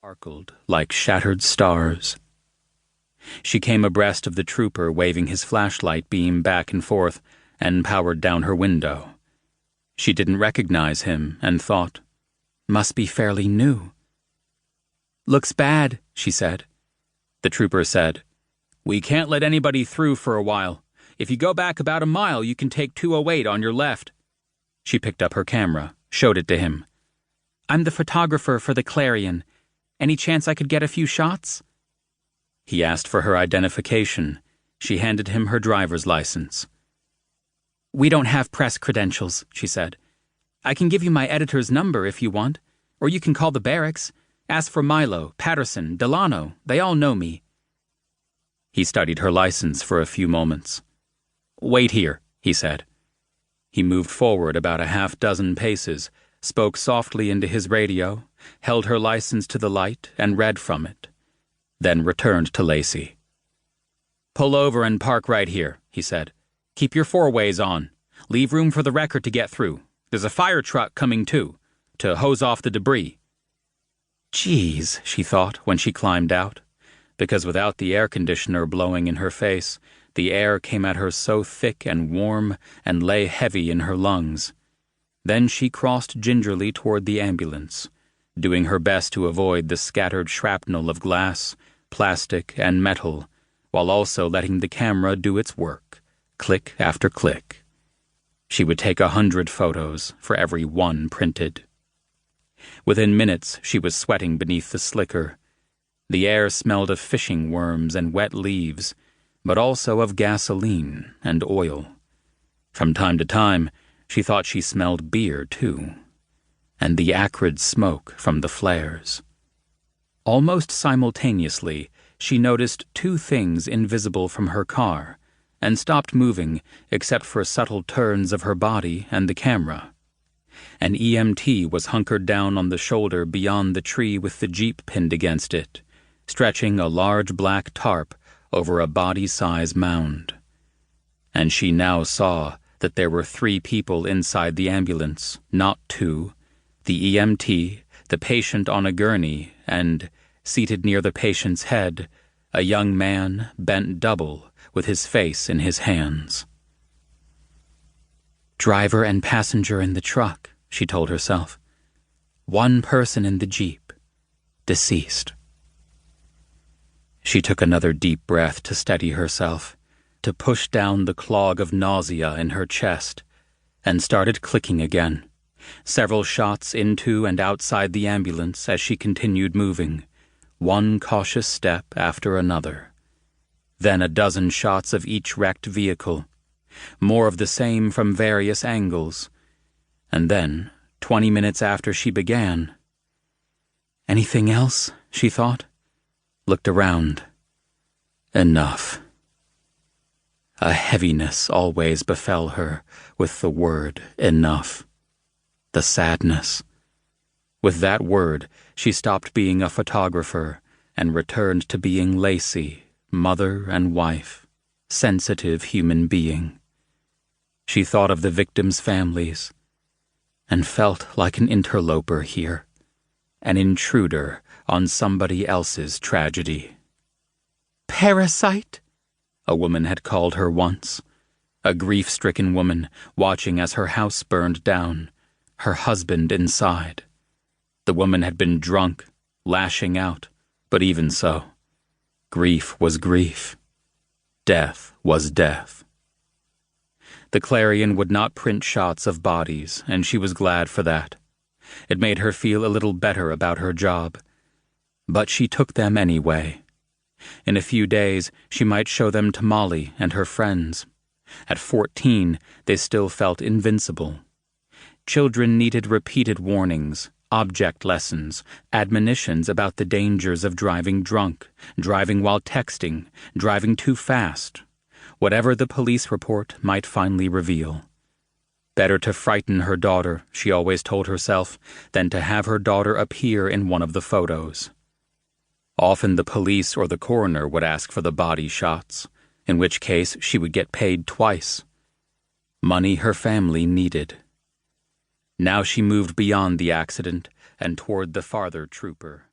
sparkled like shattered stars. She came abreast of the trooper waving his flashlight beam back and forth and powered down her window. She didn't recognize him and thought, must be fairly new. "Looks bad," she said. The trooper said, "We can't let anybody through for a while. If you go back about a mile, you can take 208 on your left." She picked up her camera, showed it to him. "I'm the photographer for the Clarion. Any chance I could get a few shots?" He asked for her identification. She handed him her driver's license. "We don't have press credentials," she said. "I can give you my editor's number if you want, or you can call the barracks. Ask for Milo, Patterson, Delano. They all know me." He studied her license for a few moments. "Wait here," he said. He moved forward about a half-dozen paces, spoke softly into his radio, held her license to the light, and read from it, then returned to Laci. "Pull over and park right here," he said. "Keep your four-ways on. Leave room for the record to get through. There's a fire truck coming too, to hose off the debris." Geez, she thought when she climbed out, because without the air conditioner blowing in her face, the air came at her so thick and warm and lay heavy in her lungs. Then she crossed gingerly toward the ambulance, doing her best to avoid the scattered shrapnel of glass, plastic, and metal, while also letting the camera do its work, click after click. She would take 100 photos for every one printed. Within minutes, she was sweating beneath the slicker. The air smelled of fishing worms and wet leaves, but also of gasoline and oil. From time to time, she thought she smelled beer, too, and the acrid smoke from the flares. Almost simultaneously, she noticed two things invisible from her car and stopped moving except for subtle turns of her body and the camera. An EMT was hunkered down on the shoulder beyond the tree with the Jeep pinned against it, stretching a large black tarp over a body-size mound. And she now saw that there were 3 people inside the ambulance, not 2, the EMT, the patient on a gurney, and, seated near the patient's head, a young man bent double with his face in his hands. "Driver and passenger in the truck," she told herself. "One person in the Jeep. Deceased." She took another deep breath to steady herself, to push down the clog of nausea in her chest, and started clicking again, several shots into and outside the ambulance as she continued moving, one cautious step after another. Then a dozen shots of each wrecked vehicle, more of the same from various angles, and then, 20 minutes after she began. Anything else, she thought, looked around. Enough. A heaviness always befell her with the word enough. The sadness. With that word, she stopped being a photographer and returned to being Laci, mother and wife, sensitive human being. She thought of the victims' families and felt like an interloper here, an intruder on somebody else's tragedy. "Parasite," a woman had called her once, a grief-stricken woman watching as her house burned down, her husband inside. The woman had been drunk, lashing out, but even so, grief was grief. Death was death. The Clarion would not print shots of bodies, and she was glad for that. It made her feel a little better about her job. But she took them anyway. In a few days, she might show them to Molly and her friends. At 14, they still felt invincible. Children needed repeated warnings, object lessons, admonitions about the dangers of driving drunk, driving while texting, driving too fast, whatever the police report might finally reveal. Better to frighten her daughter, she always told herself, than to have her daughter appear in one of the photos. Often the police or the coroner would ask for the body shots, in which case she would get paid twice. Money her family needed. Now she moved beyond the accident and toward the farther trooper.